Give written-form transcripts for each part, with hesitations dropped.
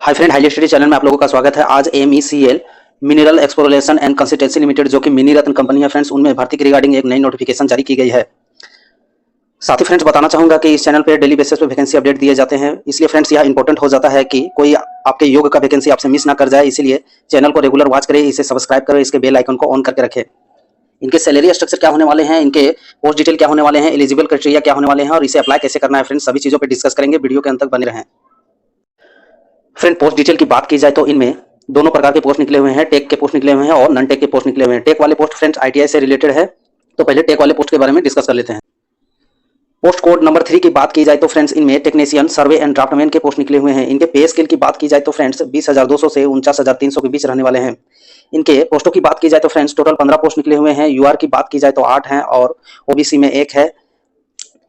Hi friend, highly study channel में आप लोगों का स्वागत है। आज MECL mineral exploration and consultancy limited जो कि मिनी रत्न कंपनी है फ्रेंड्स, उनमें भर्ती के रिगार्डिंग एक नई नोटिफिकेशन जारी की गई है। साथ ही फ्रेंड्स बताना चाहूंगा कि इस चैनल पे डेली बेसिस पे वैकेंसी अपडेट दिए जाते हैं, इसलिए फ्रेंड्स यह इंपॉर्टेंट हो जाता है कि कोई आपके योग का वैकेंसी आपसे मिस ना कर जाए। इसीलिए चैनल को रेगुलर वॉच करें, इसे सब्सक्राइब करें, इसके बेल आइकन को ऑन करके रखें। इनके सैलरी स्ट्रक्चर क्या होने वाले हैं, इनके पोस्ट डिटेल क्या होने वाले हैं, एलिजिबल क्राइटेरिया क्या होने वाले हैं और इसे अप्लाई कैसे करना है फ्रेंड्स, सभी चीजों पर डिस्कस करेंगे। वीडियो के अंत तक बने रहें। फ्रेंड, पोस्ट डिटेल की बात की जाए तो इनमें दोनों प्रकार के पोस्ट निकले हुए हैं, टेक के पोस्ट निकले हुए हैं और नॉन टेक के पोस्ट निकले हुए हैं। टेक वाले पोस्ट फ्रेंड्स ITI से रिलेटेड है, तो पहले टेक वाले पोस्ट के बारे में डिस्कस कर लेते हैं। पोस्ट कोड नंबर 3 की बात की जाए तो फ्रेंड्स इनमें टेक्नीशियन, सर्वे एंड ड्राफ्टमैन के पोस्ट निकले हुए हैं। इनके पे स्केल की बात की जाए तो फ्रेंड्स 20,200 से 49,300 के बीच रहने वाले हैं। इनके पोस्टों की बात की जाए तो फ्रेंड्स टोटल 15 पोस्ट निकले हुए हैं। UR की बात की जाए तो 8 हैं और OBC में 1 है,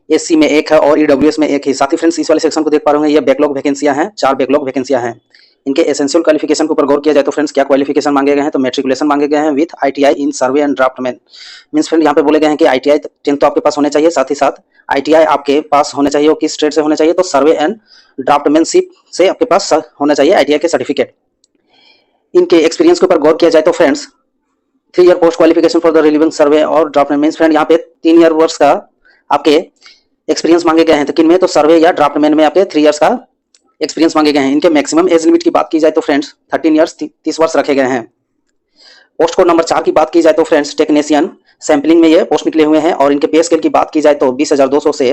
SC में 1 है और EWS में 1 है। साथ ही फ्रेंड्स इस वाले सेक्शन को देख पा रहे हैं, ये बैकलॉग वैकेंसियां हैं, 4 बैकलॉग वैकेंसियां हैं। इनके एसेंशियल क्वालिफिकेशन के ऊपर गौर किया जाए तो फ्रेंड्स क्या क्वालिफिकेशन मांगे गए हैं, तो मैट्रिकुलेशन मांगे गए हैं with ITI in survey and draftsman. Means friend यहाँ पे बोले गए हैं कि ITI 10 तो आपके पास होने चाहिए, साथ ही साथ ITI आपके पास होने चाहिए। किस ट्रेड से होने चाहिए, तो सर्वे एंड ड्राफ्टमैनशिप से आपके पास होना चाहिए ITI के सर्टिफिकेट। इनके एक्सपीरियंस के ऊपर गौर किया जाए तो friends 3 year post qualification for the relieving survey और ड्राफ्टमैन। मींस फ्रेंड यहाँ पे 3 ईयर वर्ष का आपके एक्सपीरियंस मांगे गए हैं, तो किन में, तो सर्वे या ड्राफ्टमैन में आपके 3 ईयर्स का एक्सपीरियंस मांगे गए हैं। इनके मैक्सिमम एज लिमिट की बात की जाए तो फ्रेंड्स 13 ईयर्स 30 वर्ष रखे गए हैं। पोस्ट कोड नंबर 4 की बात की जाए तो फ्रेंड्स टेक्नीशियन सैंपलिंग में ये पोस्ट निकले हुए हैं और इनके पे स्केल की बात की जाए तो 20,200 से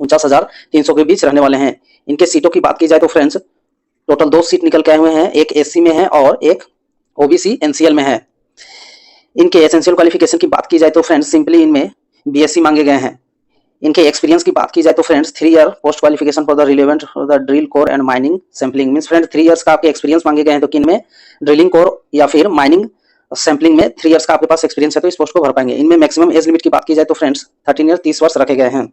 49,300 के बीच रहने वाले हैं। इनके सीटों की बात की जाए तो फ्रेंड्स टोटल 2 सीट निकल के आए हुए हैं, एक SC में है और एक OBC NCL में है। इनके एसेंशियल क्वालिफिकेशन की बात की जाए तो फ्रेंड्स सिंपली इनमें BSc मांगे गए हैं। इनके एक्सपीरियंस की बात की जाए तो friends 3 year post qualification for the relevant for the drill core and mining sampling. Means friend 3 years का आपके एक्सपीरियंस मांगे गए हैं, तो किन में, ड्रिलिंग कोर या फिर माइनिंग सैंपलिंग में 3 ईयर्स का आपके पास एक्सपीरियंस है, तो इस पोस्ट को भर पाएंगे। इनमें मैक्सिमम एज लिमिट की बात की जाए तो फ्रेंड्स 13 ईयर 30 वर्ष रखे गए हैं।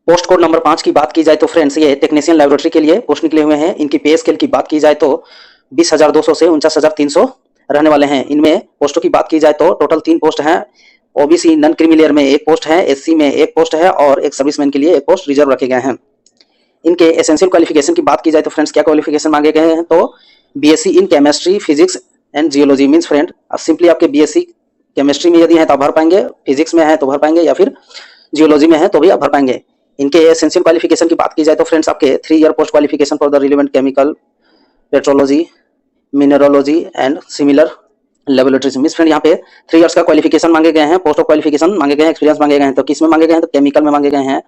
पोस्ट कोड नंबर 5 की बात की जाए तो फ्रेंड्स ये टेक्नीशियन लैबोरेटरी के लिए पोस्ट निकले हुए हैं। इनकी पे स्केल की बात की जाए तो 20,200 से 49,300 रहने वाले हैं। इनमें पोस्टों की बात की जाए तो टोटल 3 पोस्ट हैं। OBC नॉन क्रीमी लेयर में 1 पोस्ट है, SC में 1 पोस्ट है और एक सर्विसमैन के लिए 1 पोस्ट रिजर्व रखे गए हैं। इनके एसेंशियल क्वालिफिकेशन की बात की जाए तो फ्रेंड्स क्या क्वालिफिकेशन मांगे गए हैं, तो BSc in chemistry, physics and geology. Means friend simply आपके BSc केमिस्ट्री में यदि है तो आप भर पाएंगे, फिजिक्स में है तो भर पाएंगे या फिर जियोलॉजी में है तो भी आप भर पाएंगे। इनके एसेंशियल क्वालिफिकेशन की बात की जाए तो फ्रेंड्स आपके 3 year post qualification for the relevant chemical, petrology, mineralogy and similar laboratories. Miss friend यहाँ पे 3 ईयर्स का क्वालिफिकेशन मांगे गए हैं, पोस्ट ऑफ क्वालिफिकेशन मांगे गए हैं, एक्सपीरियंस मांगे गए हैं। तो किस में मांगे गए हैं, तो केमिकल में मांगे गए हैं,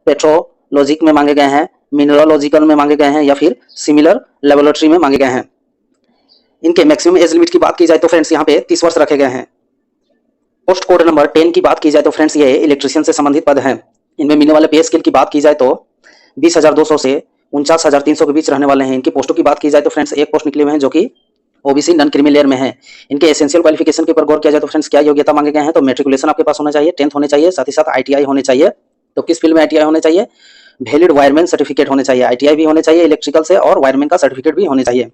पेट्रोलॉजिक में मांगे गए हैं, मिनरोलॉजिकल में मांगे गए हैं या फिर सिमिलर लेबोरेटरी में मांगे गए हैं। इनके मैक्सिमम एज लिमिट की बात की जाए तो फ्रेंड्स यहाँ पे 30 वर्ष रखे गए हैं। पोस्ट कोड नंबर 10 की बात की जाए तो फ्रेंड्स ये इलेक्ट्रीशियन से संबंधित पद है। इनमें मिलने वाले पे स्केल की बात की जाए तो 20,200 से 49,300 के बीच रहने वाले हैं। इनकी पोस्टों की बात की जाए तो फ्रेंड्स 1 पोस्ट निकले हुए हैं जो कि OBC नॉन क्रीमी लेयर में है। इनके एसेंशियल क्वालिफिकेशन के ऊपर गौर किया जाए तो फ्रेंड्स क्या योग्यता मांगे गए हैं, तो मैट्रिकुलेशन आपके पास होना चाहिए, 10th होने चाहिए, साथ ही साथ ITI होने चाहिए। तो किस फील्ड में ITI होने चाहिए, वैलिड वायरमैन सर्टिफिकेट होने चाहिए, ITI भी होने चाहिए इलेक्ट्रिकल से और वायरमैन का सर्टिफिकेट भी होने चाहिए।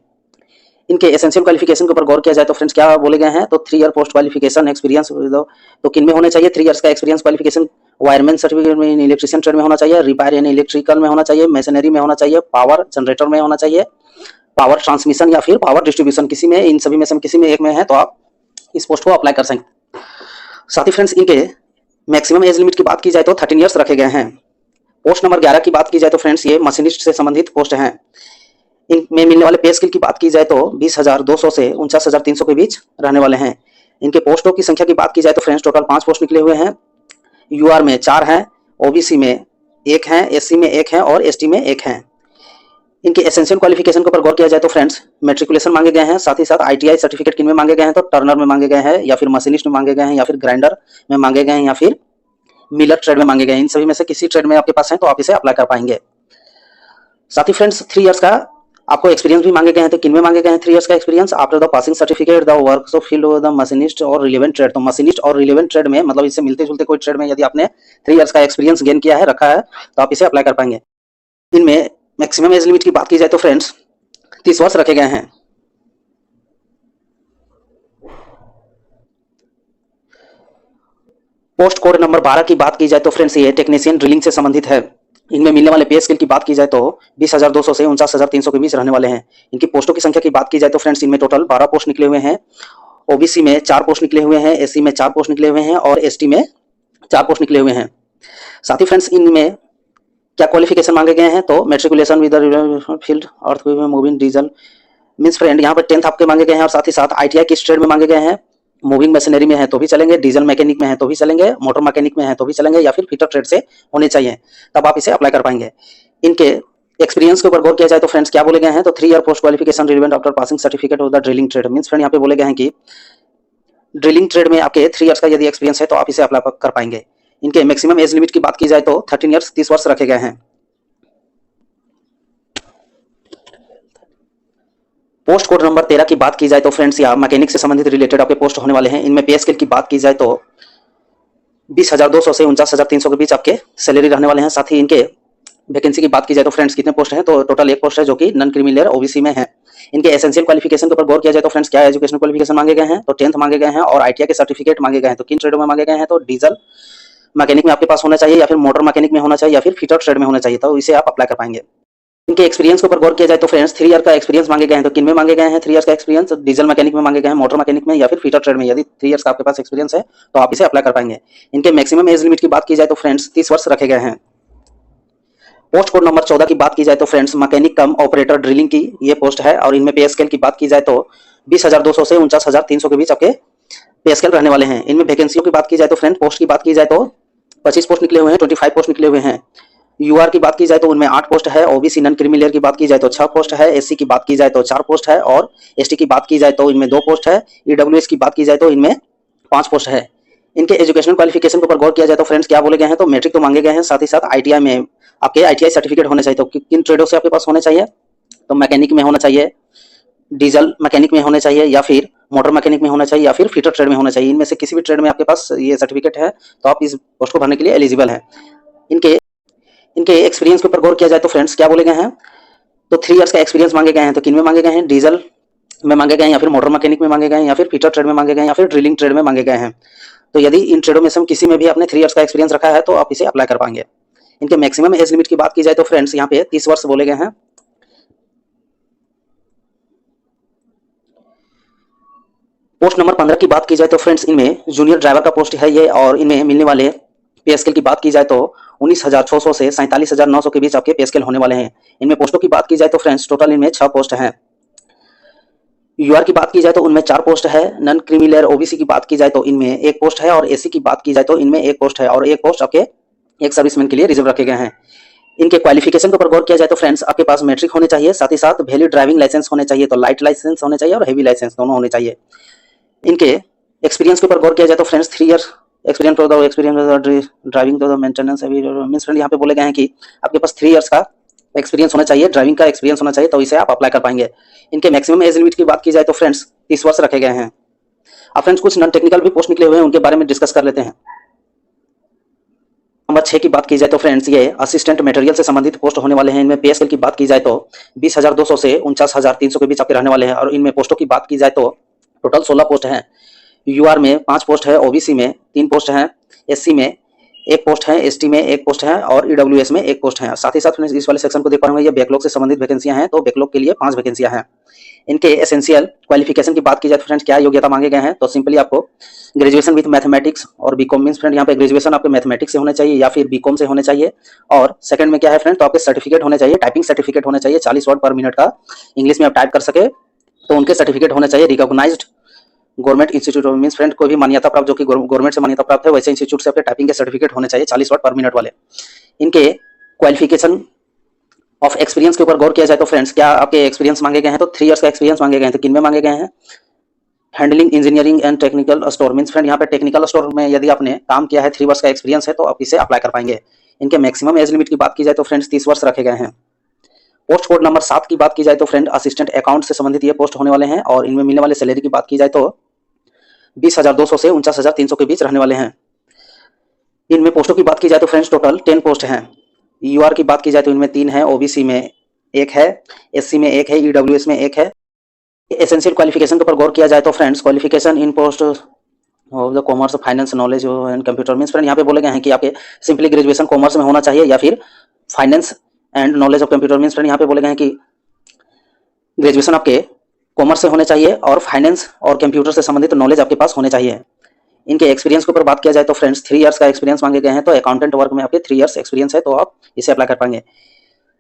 इनके एसेंशियल क्वालिफिकेशन के ऊपर गौर किया जाए तो फ्रेंड्स क्या बोले गए हैं, तो 3 ईयर पोस्ट क्वालिफिकेशन एक्सपीरियंस, तो किन में होने चाहिए, 3 ईयर्स का एक्सपीरियंस क्वालिफिकेशन वायरमैन सर्टिफिकेट में इलेक्ट्रिशियन ट्रेड में होना चाहिए, रिपेयर यानी इलेक्ट्रिकल में होना चाहिए, मशीनरी में होना चाहिए, पावर जनरेटर में होना चाहिए, पावर ट्रांसमिशन या फिर पावर डिस्ट्रीब्यूशन, किसी में, इन सभी में से किसी में एक में है तो आप इस पोस्ट को अप्लाई कर सकते। साथ ही फ्रेंड्स इनके मैक्सिमम एज लिमिट की बात की जाए तो 13 ईयर्स रखे गए हैं। पोस्ट नंबर 11 की बात की जाए तो फ्रेंड्स ये मशीनिस्ट से संबंधित पोस्ट हैं। इनमें मिलने वाले पे स्केल की बात की जाए तो 20,200 से 49,300 के बीच रहने वाले हैं। इनके पोस्टों की संख्या की बात की जाए तो फ्रेंड्स टोटल 5 पोस्ट निकले हुए हैं। UR में 4 हैं, OBC में 1 है, SC में 1 है और ST में 1 है। इनके एसेंशियल क्वालिफिकेशन के ऊपर गौर किया जाए तो फ्रेंड्स मैट्रिकुलेशन मांगे गए हैं, साथ ही साथ ITI सर्टिफिकेट किन में मांगे गए हैं, तो टर्नर में मांगे गए हैं या फिर मशीनिस्ट में मांगे गए हैं या फिर ग्राइंडर में मांगे गए हैं या फिर मिलर ट्रेड में मांगे गए हैं। इन सभी में से किसी ट्रेड में आपके पास है तो आप इसे अप्लाई कर पाएंगे। साथ ही फ्रेंड्स 3 ईयर्स का आपको एक्सपीरियंस भी मांगे गए हैं, तो किन में मांगे गए हैं 3 ईयर्स का experience, after the passing certificate the works of field the machinist और रिलेवेंट ट्रेड। तो मशीनिस्ट और रिलेवेंट ट्रेड में मतलब इससे मिलते जुलते कोई ट्रेड में यदि आपने 3 ईयर्स का एक्सपीरियंस गेन किया है, रखा है, तो आप इसे अप्लाई कर पाएंगे। इनमें मैक्सिमम एज लिमिट की बात की जाए तो फ्रेंड्स 30 वर्ष रखे गए हैं। पोस्ट कोड नंबर 12 की बात की जाए तो फ्रेंड्स ये टेक्नीशियन ड्रिलिंग से संबंधित है। इनमें मिलने वाले पे स्केल की बात की जाए तो 20,200 से 49,300 के बीच रहने वाले हैं। इनकी पोस्टों की संख्या की बात की जाए तो फ्रेंड्स इनमें टोटल 12 पोस्ट निकले हुए हैं। ओबीसी में 4 पोस्ट निकले हुए हैं, एससी में 4 पोस्ट निकले हुए हैं और एसटी में 4 पोस्ट निकले हुए हैं। साथ ही फ्रेंड्स इनमें क्या क्वालिफिकेशन मांगे गए हैं तो matriculation with field earth moving diesel means friend यहाँ पर 10th आपके मांगे गए हैं और साथ ही साथ आईटीआई किस ट्रेड में मांगे गए हैं। मूविंग मशीनरी में है तो भी चलेंगे, डीजल मैकेनिक में है तो भी चलेंगे, मोटर मैकेनिक में है तो भी चलेंगे या फिर फिटर ट्रेड से होने चाहिए, तब आप इसे अप्लाई कर पाएंगे। इनके एक्सपीरियंस के ऊपर गौर किया जाए तो फ्रेंड्स क्या बोले गए हैं तो 3 year post qualification relevant after passing certificate of the drilling trade means friend यहाँ पे बोले गए हैं कि ड्रिलिंग ट्रेड में आपके 3 ईयर्स का यदि एक्सपीरियंस है तो आप इसे अप्लाई कर पाएंगे। इनके मैक्सिमम एज लिमिट की बात की जाए तो 13 ईयर्स 30 वर्ष रखे गए हैं। पोस्ट कोड नंबर 13 की बात की जाए तो फ्रेंड्स यहाँ मैकेनिक से संबंधित रिलेटेड आपके पोस्ट होने वाले हैं। इनमें पे स्केल की बात की जाए तो 20,200 से 49,300 के बीच आपके सैलरी रहने वाले हैं। साथ ही इनके वैकेंसी की बात की जाए तो फ्रेंड्स कितने पोस्ट हैं तो टोटल 1 पोस्ट है जो कि नॉन क्रीमिलियर ओबीसी में है। इनके एसेंशियल क्वालिफिकेशन के ऊपर गौर किया जाए तो फ्रेंड्स क्या एजुकेशन क्वालिफिकेशन मांगे गए हैं तो 10th मांगे गए हैं और आईटीआई के सर्टिफिकेट मांगे गए हैं। तो किन ट्रेडों में मांगे गए हैं तो डीजल मैकेनिक में आपके पास होना चाहिए या फिर मोटर मैकेनिक में होना चाहिए या फिर फिटर ट्रेड में होना चाहिए, तो इसे आप अप्लाई कर पाएंगे। इनके एक्सपीरियंस के ऊपर गौर किया जाए तो फ्रेंड्स 3 ईयर का एक्सपीरियंस मांगे गए हैं। तो किन में मांगे गए हैं 3 ईयर्स का एक्सपीरियंस, डीजल मैकेनिक में मांगे गए हैं, मोटर मैकेनिक में या फिर फिटर ट्रेड में। यदि 3 ईयर्स का आपके पास एक्सपीरियंस है तो आप इसे अप्लाई कर पाएंगे। इनके मैक्सिमम एज लिमिट की बात की जाए तो फ्रेंड्स 30 वर्ष रखे गए हैं। पोस्ट कोड नंबर 14 की बात की जाए तो फ्रेंड्स मैकेनिक कम ऑपरेटर ड्रिलिंग की ये पोस्ट है और इनमें पे स्केल की बात की जाए तो 20,200 से 49,300 के बीच आपके पे स्केल रहने वाले हैं। इनमें वैकेंसियों की बात की जाए तो फ्रेंड पोस्ट की बात की जाए तो 25 पोस्ट निकले हुए हैं, 25 पोस्ट निकले हुए हैं। यूआर की बात की जाए तो उनमें 8 पोस्ट है, ओबीसी नॉन क्रीमिलियर की बात की जाए तो 6 पोस्ट है, एससी की बात की जाए तो 4 पोस्ट है और एसटी की बात की जाए तो इनमें 2 पोस्ट है, ईडब्ल्यूएस की बात की जाए तो इनमें 5 पोस्ट है। इनके एजुकेशनल क्वालिफिकेशन के ऊपर गौर किया जाए तो फ्रेंड्स क्या बोले गए हैं तो मैट्रिक तो मांगे गए हैं, साथ ही साथ आईटीआई में आपके आईटीआई सर्टिफिकेट होने चाहिए। तो किन ट्रेडों से आपके पास होने चाहिए तो मैकेनिक में होना चाहिए, डीजल मैकेनिक में होने चाहिए या फिर मोटर मैकेनिक में होना चाहिए या फिर फिटर ट्रेड में होना चाहिए। इनमें से किसी भी ट्रेड में आपके पास ये सर्टिफिकेट है तो आप इस पोस्ट को भरने के लिए एलिजिबल हैं। इनके इनके एक्सपीरियंस के ऊपर गौर किया जाए तो फ्रेंड्स क्या बोले गए हैं तो 3 ईयर्स का एक्सपीरियंस मांगे गए हैं। तो किन में मांगे गए हैं डीजल में मांगे गए हैं या फिर मोटर मैकेनिक में मांगे गए हैं या फिर फिटर ट्रेड में मांगे गए हैं या फिर ड्रिलिंग ट्रेड में मांगे गए हैं। तो यदि इन ट्रेडों में से किसी में भी आपने 3 ईयर्स का एक्सपीरियंस रखा है तो आप इसे अप्लाई कर पाएंगे। इनके मैक्सिमम एज लिमिट की बात की जाए तो फ्रेंड्स यहाँ पे 30 वर्ष बोले गए हैं। पोस्ट नंबर 15 की बात की जाए तो फ्रेंड्स इनमें जूनियर ड्राइवर का पोस्ट है ये और इनमें मिलने वाले पे स्केल की बात की जाए तो 19,600 से 47,900 के बीच आपके पे स्केल होने वाले हैं। इनमें पोस्टों की बात की जाए तो फ्रेंड्स टोटल इनमें 6 पोस्ट हैं। यूआर की बात की जाए तो उनमें 4 पोस्ट है, नॉन क्रीमिलियर ओबीसी की बात की जाए तो इनमें 1 पोस्ट है और एससी की बात की जाए तो इनमें 1 पोस्ट है और 1 पोस्ट आपके एक सर्विसमैन के लिए रिजर्व रखे गए हैं। इनके क्वालिफिकेशन के ऊपर गौर किया जाए तो फ्रेंड्स आपके पास मैट्रिक होने चाहिए, साथ ही साथ वैलिड ड्राइविंग लाइसेंस होने चाहिए। तो लाइट लाइसेंस होने चाहिए और हेवी लाइसेंस दोनों होने चाहिए। इनके एक्सपीरियंस के ऊपर गौर किया जाए तो फ्रेंड्स 3 ईयर एक्सपीरियंस ड्राइविंग तो मेंटेनेंस मींस फ्रेंड यहाँ पे बोले गए हैं कि आपके पास 3 ईयर्स का एक्सपीरियंस होना चाहिए, ड्राइविंग का एक्सपीरियंस होना चाहिए, तो इसे आप अप्लाई कर पाएंगे। इनके मैक्सिमम एज लिमिट की बात की जाए तो फ्रेंड्स 30 वर्ष रखे गए हैं। अब फ्रेंड्स कुछ नॉन टेक्निकल भी पोस्ट निकले हुए हैं, उनके बारे में डिस्कस कर लेते हैं। नंबर 6 की बात की जाए तो फ्रेंड्स ये असिस्टेंट मटेरियल से संबंधित पोस्ट होने वाले हैं। इनमें पे स्केल की बात की जाए तो 20,200 से 49,300 के बीच आपके रहने वाले हैं और इनमें पोस्टों की बात की जाए तो टोटल 16 पोस्ट हैं। यूआर में 5 पोस्ट है, ओबीसी में 3 पोस्ट हैं, एससी में 1 पोस्ट है, एसटी में 1 पोस्ट है और ईडब्ल्यूएस में 1 पोस्ट है। साथ ही साथ फ्रेंड्स इस वाले सेक्शन को देख पा रहे हैं, ये बैकलॉग से संबंधित वैकेंसियां हैं, तो बैकलॉग के लिए 5 वैकेंसियां हैं। इनके एसेंशियल क्वालिफिकेशन की बात की जाए तो फ्रेंड्स क्या योग्यता मांगे गए हैं तो सिंपली आपको ग्रेजुएशन विद मैथमेटिक्स और बीकॉम मींस फ्रेंड यहाँ पे ग्रेजुएशन आपके मैथमेटिक्स से होने चाहिए या फिर बीकॉम से होने चाहिए। और सेकंड में क्या है फ्रेंड तो आपके सर्टिफिकेट होने चाहिए, टाइपिंग सर्टिफिकेट होने चाहिए 40 वर्ड पर मिनट का इंग्लिश में आप टाइप कर सके तो उनके सर्टिफिकेट होने चाहिए। Recognized government institute means friend कोई भी मान्यता प्राप्त जो कि गवर्नमेंट से मान्यता प्राप्त है वैसे इंस्टीट्यूट से आपके टाइपिंग के सर्टिफिकेट होने चाहिए 40 वर्ड पर मिनट वाले। इनके क्वालिफिकेशन ऑफ एक्सपीरियंस के ऊपर गौर किया जाए तो फ्रेंड्स क्या आपके एक्सपीरियंस मांगे गए हैं तो 3 ईयर्स का एक्सपीरियंस मांगे गए हैं। तो किन में मांगे गए हैं handling engineering and technical store means friend यहाँ पे टेक्निकल स्टोर में यदि आपने काम किया है 3 वर्ष का एक्सपीरियंस है तो आप इसे अप्लाई कर पाएंगे। इनके मैक्सिमम एज लिमिट की बात की जाए तो फ्रेंड्स 30 वर्ष रखे गए हैं। पोस्ट कोड नंबर 7 की बात की जाए तो फ्रेंड असिस्टेंट अकाउंट से संबंधित ये पोस्ट होने वाले हैं और इनमें मिलने वाले सैलरी की बात की जाए तो 20,200 से 49,300 के बीच रहने वाले हैं। इनमें पोस्टों की बात की जाए तो फ्रेंड्स टोटल 10 पोस्ट हैं। यूआर की बात की जाए तो इनमें 3 है, ओबीसी में 1 है, एससी में 1 है, ईडब्ल्यूएस में 1 है। एसेंशियल क्वालिफिकेशन के ऊपर गौर किया जाए तो friends qualification in post of the commerce finance knowledge and computer means friend यहाँ पे बोले गए हैं कि आपके सिंपली ग्रेजुएशन कॉमर्स में होना चाहिए या फिर finance and knowledge of computer means friend यहाँ पे बोले गए हैं कि ग्रेजुएशन आपके कॉमर्स से होने चाहिए और फाइनेंस और कंप्यूटर से संबंधित नॉलेज आपके पास होने चाहिए। इनके एक्सपीरियंस के ऊपर बात किया जाए तो फ्रेंड्स 3 इयर्स का एक्सपीरियंस मांगे गए हैं, तो अकाउंटेंट वर्क में आपके 3 इयर्स एक्सपीरियंस है तो आप इसे अप्लाई कर पाएंगे।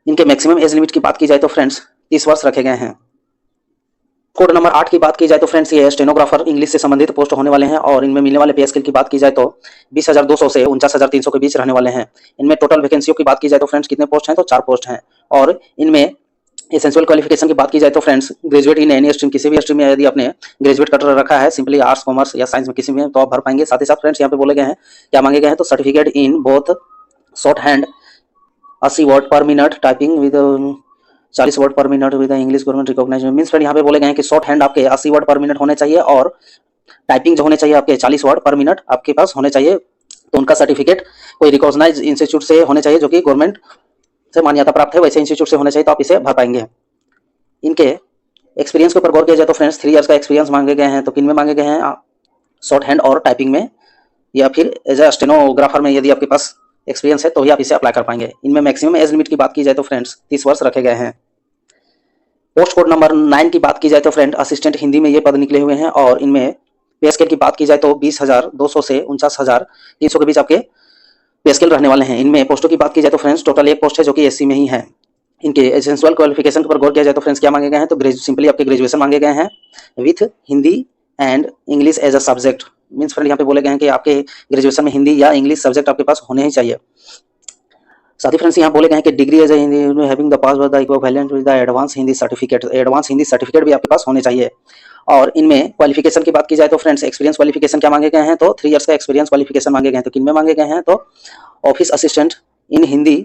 इनके मैक्सिमम एज लिमिट की बात की जाए तो फ्रेंड्स 30 वर्ष रखे गए हैं। कोड नंबर 8 की बात की जाए तो फ्रेंड्स ये स्टेनोग्राफर इंग्लिश से संबंधित पोस्ट होने वाले हैं और इनमें मिलने वाले पे स्केल की बात की जाए तो 20,200 से 49,300 के बीच रहने वाले हैं। इनमें टोटल वैकेंसियों की बात की जाए तो फ्रेंड्स कितने पोस्ट हैं, तो 4 पोस्ट हैं। और इनमें एसेंशियल क्वालिफिकेशन की बात की जाए तो friends graduate in any stream, किसी भी स्ट्रीम में यदि आपने ग्रेजुएट कर रखा है सिंपली आर्ट्स कॉमर्स या साइंस में किसी में, तो आप भर पाएंगे। साथ ही साथ फ्रेंड्स यहाँ पे बोले गए हैं क्या मांगे गए हैं, तो certificate in both short hand 80 word per minute typing with 40 word per minute with English government recognised means friend यहाँ पे बोले गए हैं कि शॉर्ट हैंड आपके 80 वर्ड पर मिनट होने चाहिए और टाइपिंग जो होने चाहिए आपके 40 वर्ड पर मिनट आपके पास होने चाहिए। तो उनका सर्टिफिकेट कोई रिकॉग्नाइज इंस्टीट्यूट से होने चाहिए जो कि गवर्नमेंट से मान्यता प्राप्त है, वैसे इंस्टीट्यूट से होने चाहिए, तो आप इसे भर पाएंगे। इनके एक्सपीरियंस के ऊपर गौर किया जाए तो फ्रेंड्स 3 इयर्स का एक्सपीरियंस मांगे गए हैं, तो किन में मांगे गए हैं, शॉर्ट हैंड और टाइपिंग में या फिर एज ए स्टेनोग्राफर में यदि आपके पास एक्सपीरियंस है तो ही आप इसे अप्लाई कर पाएंगे। इनमें मैक्सिमम एज लिमिट की बात की जाए तो फ्रेंड्स 30 वर्ष रखे गए हैं। पोस्ट कोड नंबर 9 की बात की जाए तो फ्रेंड असिस्टेंट हिंदी में ये पद निकले हुए हैं और इनमें पे स्केल की बात की जाए तो 20,200 से 49,300 के बीच आपके पे स्केल रहने वाले हैं। इनमें पोस्टों की बात की जाए तो फ्रेंड्स टोटल 1 पोस्ट है जो कि एससी में ही है। इनके एसेंशियल क्वालिफिकेशन पर गौर किया जाए तो फ्रेंड्स क्या मांगे गए हैं, तो सिंपली आपके ग्रेजुएशन मांगे गए हैं with Hindi and English as a subject means friend यहाँ पे बोले गए हैं कि आपके ग्रेजुएशन में हिंदी या इंग्लिश सब्जेक्ट आपके पास होने ही चाहिए। साथ ही फ्रेंड्स यहाँ बोले गए हैं कि degree as a Hindi having the pass the equivalent with the advance Hindi certificate, advance Hindi certificate भी आपके पास होने चाहिए। और इनमें क्वालिफिकेशन की बात की जाए तो फ्रेंड्स एक्सपीरियंस क्वालिफिकेशन क्या मांगे गए हैं, तो 3 इयर्स का एक्सपीरियंस क्वालिफिकेशन मांगे गए हैं। तो किन में मांगे गए हैं, तो office assistant in Hindi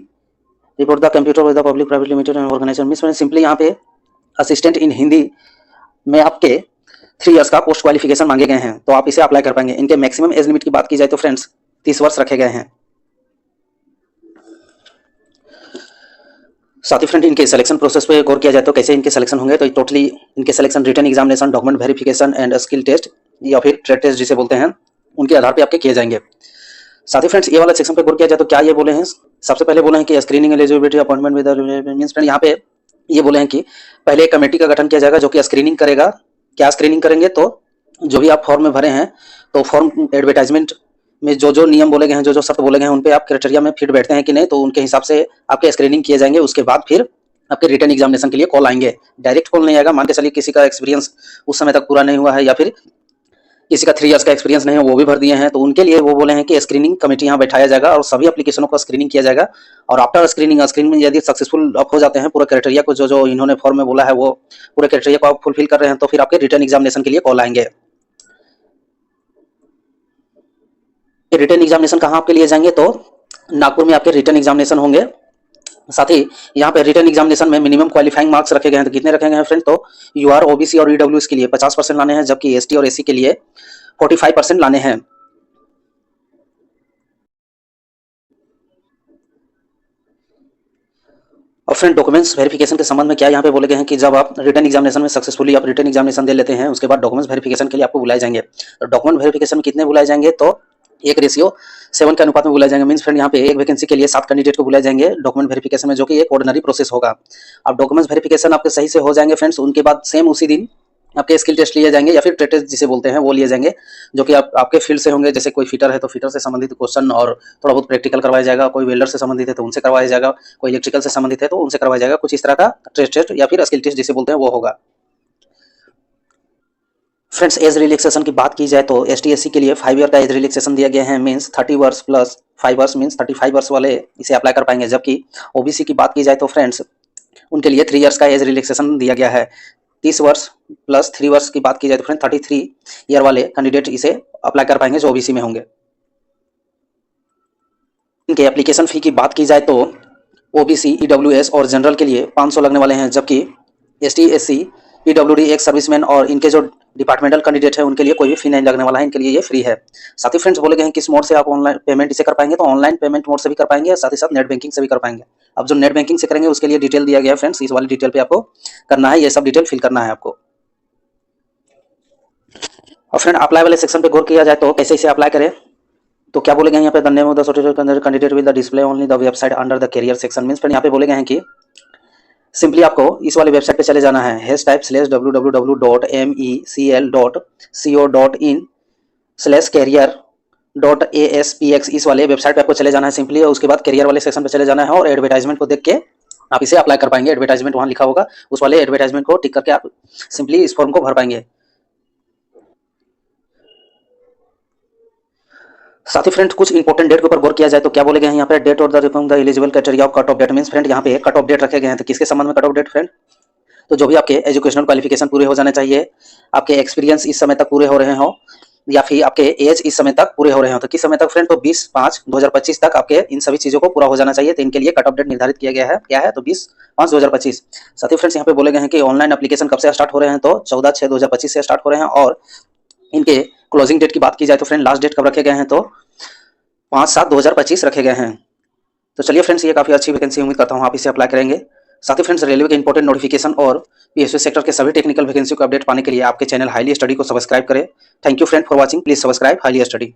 report the computer with the public private limited and organisation means simply यहाँ पे असिस्टेंट इन हिंदी में आपके 3 इयर्स का पोस्ट क्वालिफिकेशन मांगे गए हैं, तो आप इसे अप्लाई कर पाएंगे। इनके मैक्सिमम एज लिमिट की बात की जाए तो फ्रेंड्स 30 वर्ष रखे गए हैं। साथ ही फ्रेंड इनके सिलेक्शन प्रोसेस पे गौर किया जाए तो कैसे इनके सिलेक्शन होंगे, तो टोटली इनके selection written examination, document verification and skill test या फिर ट्रेड टेस्ट जिसे बोलते हैं, उनके आधार पे आपके किए जाएंगे। साथ ही फ्रेंड्स ये वाला सेक्शन पे गौर किया जाए तो क्या ये बोले हैं, सबसे पहले बोले हैं कि screening eligibility appointment with means friend यहाँ पे ये बोले हैं कि पहले एक कमेटी का गठन किया जाएगा जो कि स्क्रीनिंग करेगा। क्या स्क्रीनिंग करेंगे, तो जो भी आप फॉर्म में भरे हैं तो फॉर्म एडवर्टाइजमेंट में जो नियम बोले गए हैं, जो शर्त बोले गए हैं, उन पे आप क्राइटेरिया में फिट बैठते हैं कि नहीं, तो उनके हिसाब से आपके स्क्रीनिंग किए जाएंगे। उसके बाद फिर आपके रिटर्न एग्जामिनेशन के लिए कॉल आएंगे। डायरेक्ट कॉल नहीं आएगा। मान के चलिए किसी का एक्सपीरियंस उस समय तक पूरा नहीं हुआ है या फिर किसी का 3 इयर्स का एक्सपीरियंस नहीं है, वो भी भर दिए हैं, तो उनके लिए वो बोले हैं कि स्क्रीनिंग कमेटी यहाँ बैठाया जाएगा और सभी एप्लीकेशनों का स्क्रीनिंग किया जाएगा। और आफ्टर स्क्रीनिंग में यदि सक्सेसफुल आप हो जाते हैं, पूरा क्राइटेरिया को जो इन्होंने फॉर्म में बोला है वो पूरे क्राइटेरिया को आप फुलफिल कर रहे हैं, तो फिर आपके रिटर्न एग्जामिनेशन के लिए कॉल आएंगे। रिटर्न एग्जामिनेशन कहाँ आपके लिए जाएंगे, तो नागपुर में आपके रिटर्न एग्जामिनेशन होंगे। साथ ही यहाँ पे रिटर्न एग्जामिनेशन में मिनिमम क्वालिफाइंग मार्क्स रखे गए हैं, तो कितने रखे गए हैं फ्रेंड, तो यूआर ओबीसी और ईडब्ल्यूएस के लिए 50% लाने हैं, जबकि एसटी और एससी के लिए 45% लाने हैं। और फ्रेंड डॉक्यूमेंट्स वेरिफिकेशन के संबंध में क्या यहाँ पे बोले गए हैं कि जब आप रिटर्न एग्जामिनेशन में सक्सेसफुली आप रिटर्न एग्जामिनेशन दे लेते हैं, उसके बाद डॉक्यूमेंट्स वेरिफिकेशन के लिए आपको बुलाए जाएंगे। तो डॉक्यूमेंट वेरिफिकेशन में कितने बुलाए जाएंगे, तो 1:7 के अनुपात में बुलाए जाएंगे। मींस फ्रेंड यहाँ पे एक वैकेंसी के लिए 7 कैंडिडेट को बुलाए जाएंगे डॉक्यूमेंट वेरिफिकेशन में, जो कि एक ऑर्डिनरी प्रोसेस होगा। अब डॉक्यूमेंट्स वेरिफिकेशन आपके सही से हो जाएंगे फ्रेंड्स, उनके बाद सेम उसी दिन आपके स्किल टेस्ट लिए जाएंगे या फिर ट्रेड टेस्ट जिसे बोलते हैं वो लिए जाएंगे, जो कि आपके फील्ड से होंगे। जैसे कोई फिटर है तो फिटर से संबंधित क्वेश्चन और थोड़ा बहुत प्रैक्टिकल करवाया जाएगा, कोई वेल्डर से संबंधित है तो उनसे करवाया जाएगा, कोई इलेक्ट्रिकल से संबंधित है तो उनसे करवाया जाएगा। कुछ इस तरह का ट्रेड टेस्ट या फिर स्किल टेस्ट जिसे बोलते हैं वो होगा। फ्रेंड्स एज रिलैक्सेशन की बात की जाए तो एसटी एससी के लिए 5 ईयर का एज रिलैक्सेशन दिया गया है, मींस 30 वर्ष प्लस 5 वर्ष मींस 35 वर्ष वाले इसे अप्लाई कर पाएंगे। जबकि ओबीसी की बात की जाए तो फ्रेंड्स उनके लिए 3 इयर्स का एज रिलैक्सेशन दिया गया है। 30 वर्ष प्लस 3 वर्ष की बात की जाए तो फ्रेंड 33 ईयर वाले कैंडिडेट इसे अप्लाई कर पाएंगे जो ओबीसी में होंगे। इनके एप्लीकेशन फी की बात की जाए तो ओबीसी ईडब्ल्यूएस और जनरल के लिए 500 लगने वाले हैं, जबकि एसटी एससी पीडब्ल्यूडी एक सर्विसमैन और इनके जो डिपार्टमेंटल कैंडिडेट है उनके लिए कोई भी फी नहीं लगने वाला है, इनके लिए ये फ्री है। साथ ही फ्रेंड्स बोले गए हैं किस मोड से आप ऑनलाइन पेमेंट इसे कर पाएंगे, तो ऑनलाइन पेमेंट मोड से भी कर पाएंगे, साथ ही साथ नेट बैंकिंग से भी कर पाएंगे। अब जो नेट बैंकिंग से करेंगे उसके लिए डिटेल दिया गया है फ्रेंड्स, इस वाली डिटेल पे आपको करना है, ये सब डिटेल फिल करना है आपको। और फ्रेंड अप्लाई वाले सेक्शन पे गौर किया जाए तो कैसे इसे अप्लाई करें, तो क्या बोले गए हैं यहाँ पे the name of the certificate candidate will the display only the website under the career section. Means friend यहाँ पे बोले गए हैं कि सिंपली आपको इस वाले वेबसाइट पे चले जाना है /www.mecl.co.in/career.aspx इस वाले वेबसाइट पे आपको चले जाना है सिंपली, और उसके बाद करियर वाले सेक्शन पे चले जाना है और एडवर्टाइजमेंट को देख के आप इसे अप्लाई कर पाएंगे। एडवर्टाइजमेंट वहां लिखा होगा, उस वाले एडवर्टाइजमेंट को टिक करके आप सिंपली इस फॉर्म को भर पाएंगे। साथ ही फ्रेंड कुछ इंपॉर्टेंट डेट के ऊपर गौर किया जाए तो क्या बोले गए हैं यहाँ पे डेट और the eligible criteria of cut off date. Means friend यहाँ पे कट ऑफ डेट रखे गए हैं, तो किसके संबंध में कट ऑफ डेट फ्रेंड, तो जो भी आपके एजुकेशनल क्वालिफिकेशन पूरे हो जाने चाहिए, आपके एक्सपीरियंस इस समय तक पूरे हो रहे हो, या फिर आपके एज इस समय तक पूरे हो रहे हो। तो किस समय तक फ्रेंड, तो 20/5/2025 तक आपके इन सभी चीजों को पूरा हो जाना चाहिए। तो इनके लिए कट ऑफ डेट निर्धारित किया गया है, क्या है, तो 20/5/2025। साथ ही फ्रेंड्स यहाँ पे बोले गए हैं कि ऑनलाइन एप्लीकेशन कब से स्टार्ट हो रहे हैं, तो 14/6/2025 से स्टार्ट हो रहे हैं। और इनके क्लोजिंग डेट की बात की जाए तो फ्रेंड लास्ट डेट कब रखे गए हैं, तो 5/7/2025 रखे गए हैं। तो चलिए फ्रेंड्स, ये काफी अच्छी वैकेंसी, उम्मीद करता हूँ आप इसे अप्लाई करेंगे। साथ ही फ्रेंड्स रेलवे के इंपॉर्टेंट नोटिफिकेशन और पीएसयू सेक्टर के सभी टेक्निकल वैकेंसी को अपडेट पाने के लिए आपके चैनल हाईली स्टडी को सब्सक्राइब करें। Thank you friend for watching, please subscribe highly study.